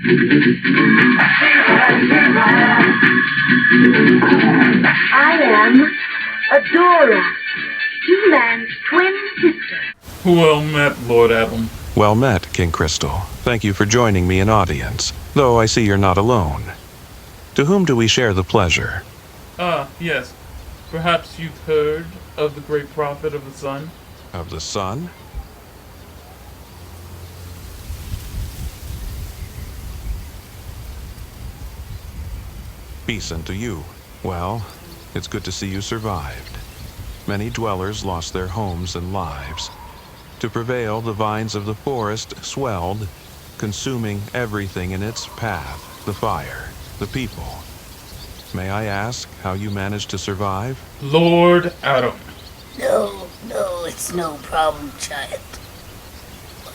I am Adora, He-Man's twin sister. Well met, Lord Adam. Well met, King Crystal. Thank you for joining me in audience, though I see you're not alone. To whom do we share the pleasure? Yes. Perhaps you've heard of the great prophet of the sun? Of the sun? Peace unto you. Well, it's good to see you survived. Many dwellers lost their homes and lives. To prevail, the vines of the forest swelled, consuming everything in its path, the fire, the people. May I ask how you managed to survive? Lord Adam. No, it's no problem, child.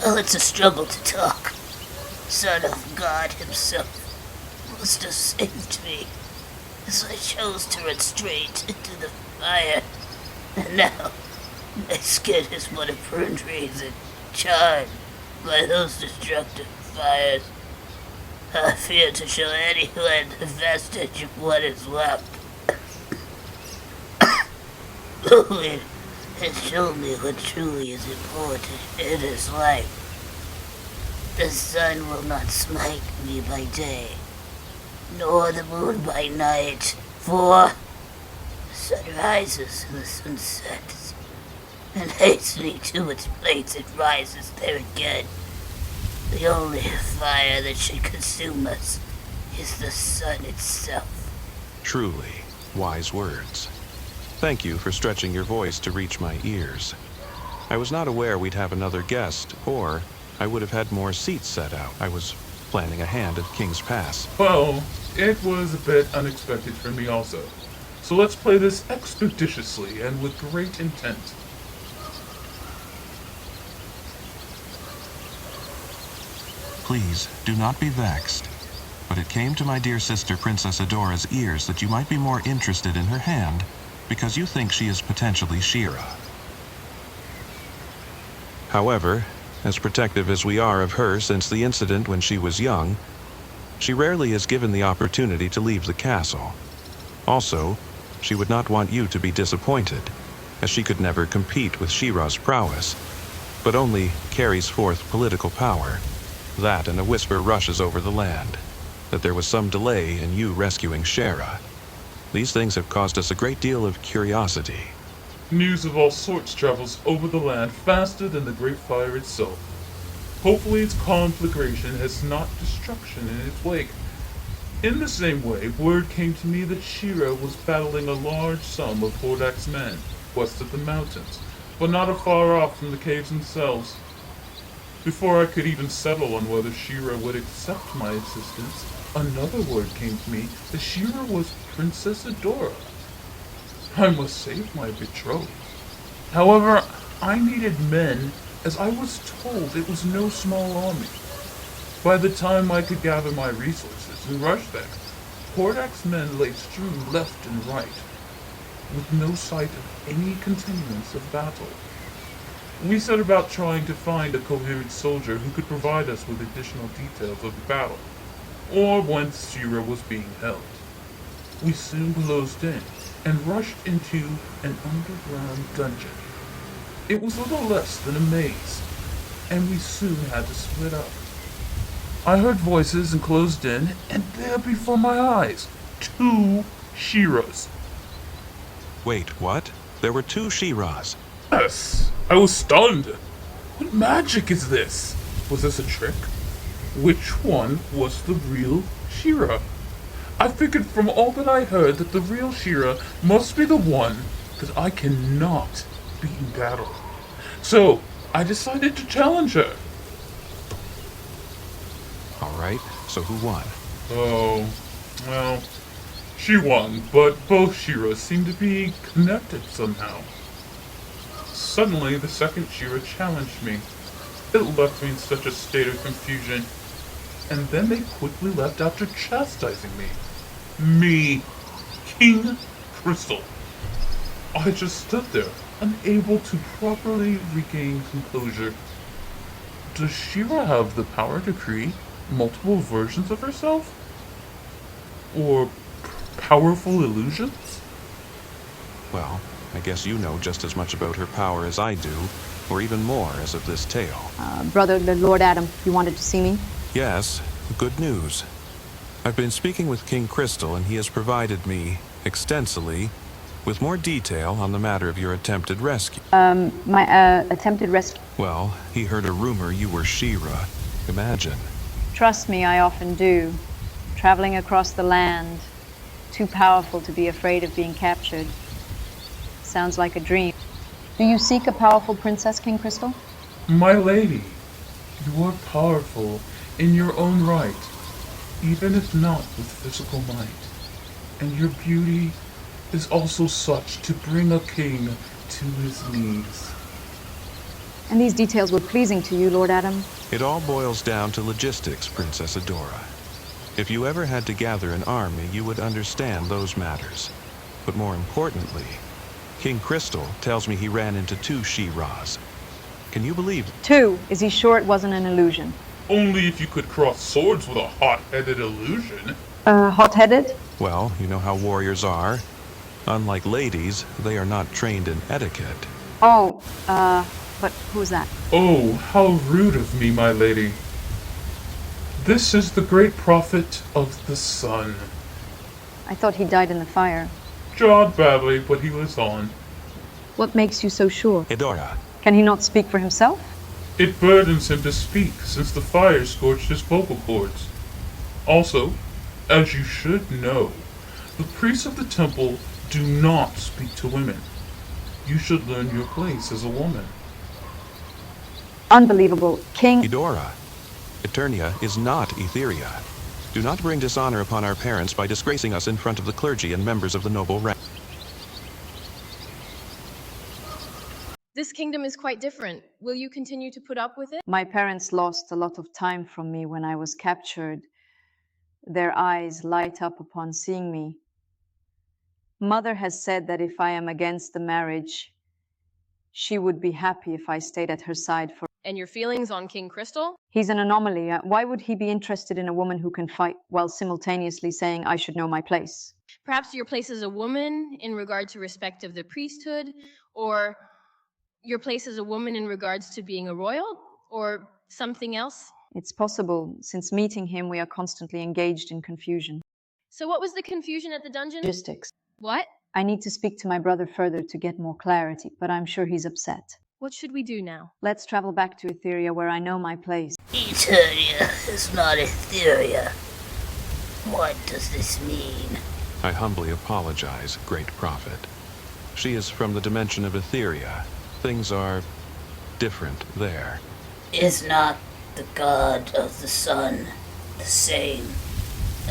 Well, it's a struggle to talk. Son of God himself must have saved me, as I chose to run straight into the fire. And now, my skin is but a prune trees and charred by those destructive fires. I fear to show anyone the vestige of what is left. It showed me what truly is important in his life. The sun will not smite me by day, nor the moon by night, for the sun rises and the sun sets, and hastening to its place it rises there again. The only fire that should consume us is the sun itself. Truly, wise words. Thank you for stretching your voice to reach my ears. I was not aware we'd have another guest, or I would have had more seats set out. I was planning a hand at King's Pass. Well, it was a bit unexpected for me also. So let's play this expeditiously and with great intent. Please, do not be vexed. But it came to my dear sister Princess Adora's ears that you might be more interested in her hand because you think she is potentially Shera. However, as protective as we are of her since the incident when she was young, she rarely is given the opportunity to leave the castle. Also, she would not want you to be disappointed, as she could never compete with Shera's prowess, but only carries forth political power. That and a whisper rushes over the land, that there was some delay in you rescuing Shera. These things have caused us a great deal of curiosity. News of all sorts travels over the land faster than the Great Fire itself. Hopefully its conflagration has not destruction in its wake. In the same way, word came to me that Shera was battling a large sum of Hordak's men west of the mountains, but not afar off from the caves themselves. Before I could even settle on whether Shera would accept my assistance, another word came to me that Shera was Princess Adora. I must save my betrothed. However, I needed men, as I was told it was no small army. By the time I could gather my resources and rush there, Hordak's men lay strewn left and right, with no sight of any continuance of battle. We set about trying to find a coherent soldier who could provide us with additional details of the battle, or whence Shera was being held. We soon closed in and rushed into an underground dungeon. It was little less than a maze, and we soon had to split up. I heard voices and closed in, and there before my eyes, 2 Sheras. Wait, what? There were 2 Sheras. Yes, I was stunned. What magic is this? Was this a trick? Which one was the real Shera? I figured from all that I heard that the real Shera must be the one that I cannot beat in battle. So, I decided to challenge her. Alright, so who won? Oh, well, she won, but both Sheras seem to be connected somehow. Suddenly, the second Shera challenged me. It left me in such a state of confusion, and then they quickly left after chastising me. Me, King Crystal. I just stood there, unable to properly regain composure. Does Shera have the power to create multiple versions of herself? Or powerful illusions? Well, I guess you know just as much about her power as I do, or even more as of this tale. Brother, the Lord Adam, you wanted to see me? Yes, good news. I've been speaking with King Crystal, and he has provided me, extensively, with more detail on the matter of your attempted rescue. My attempted rescue. Well, he heard a rumor you were Shera. Imagine. Trust me, I often do. Traveling across the land, too powerful to be afraid of being captured. Sounds like a dream. Do you seek a powerful princess, King Crystal? My lady, you are powerful in your own right, even if not with physical might. And your beauty is also such to bring a king to his knees. And these details were pleasing to you, Lord Adam? It all boils down to logistics, Princess Adora. If you ever had to gather an army, you would understand those matters. But more importantly, King Crystal tells me he ran into 2 Sheras. Can you believe it? 2. Is he sure it wasn't an illusion? Only if you could cross swords with a hot-headed illusion. Hot-headed? Well, you know how warriors are. Unlike ladies, they are not trained in etiquette. Oh, but who's that? Oh, how rude of me, my lady. This is the great prophet of the sun. I thought he died in the fire. Jawed badly, but he lives on. What makes you so sure? Adora, Can he not speak for himself? It burdens him to speak, since the fire scorched his vocal cords. Also, as you should know, the priests of the temple do not speak to women. You should learn your place as a woman. Unbelievable. King... Eudora, Eternia is not Etheria. Do not bring dishonor upon our parents by disgracing us in front of the clergy and members of the noble rank. This kingdom is quite different. Will you continue to put up with it? My parents lost a lot of time from me when I was captured. Their eyes light up upon seeing me. Mother has said that if I am against the marriage, she would be happy if I stayed at her side for... And your feelings on King Crystal? He's an anomaly. Why would he be interested in a woman who can fight while simultaneously saying I should know my place? Perhaps your place as a woman in regard to respect of the priesthood, or your place as a woman in regards to being a royal, or something else? It's possible. Since meeting him, we are constantly engaged in confusion. So what was the confusion at the dungeon? Logistics. What? I need to speak to my brother further to get more clarity, but I'm sure he's upset. What should we do now? Let's travel back to Etheria where I know my place. Eternia is not Etheria. What does this mean? I humbly apologize, great prophet. She is from the dimension of Etheria. Things are different there. Is not the god of the sun the same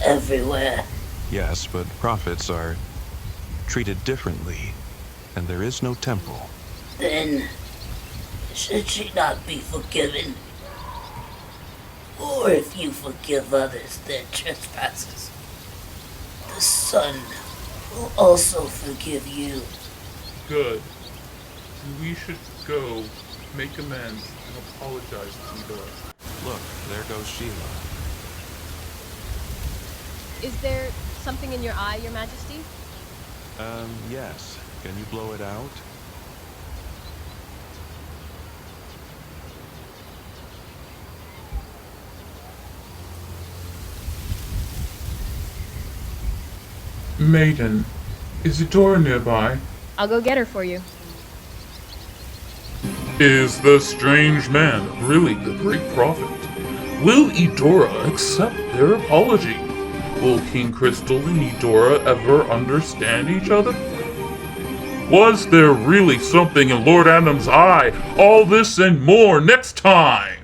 everywhere? Yes, but prophets are treated differently, and there is no temple. Then, should she not be forgiven? Or if you forgive others their trespasses, the sun will also forgive you. Good. We should go, make amends, and apologize to Eudora. Look, there goes Sheila. Is there something in your eye, Your Majesty? Yes. Can you blow it out? Maiden, is Eudora nearby? I'll go get her for you. Is the strange man really the great prophet? Will Eudora accept their apology? Will King Crystal and Eudora ever understand each other? Was there really something in Lord Adam's eye? All this and more next time!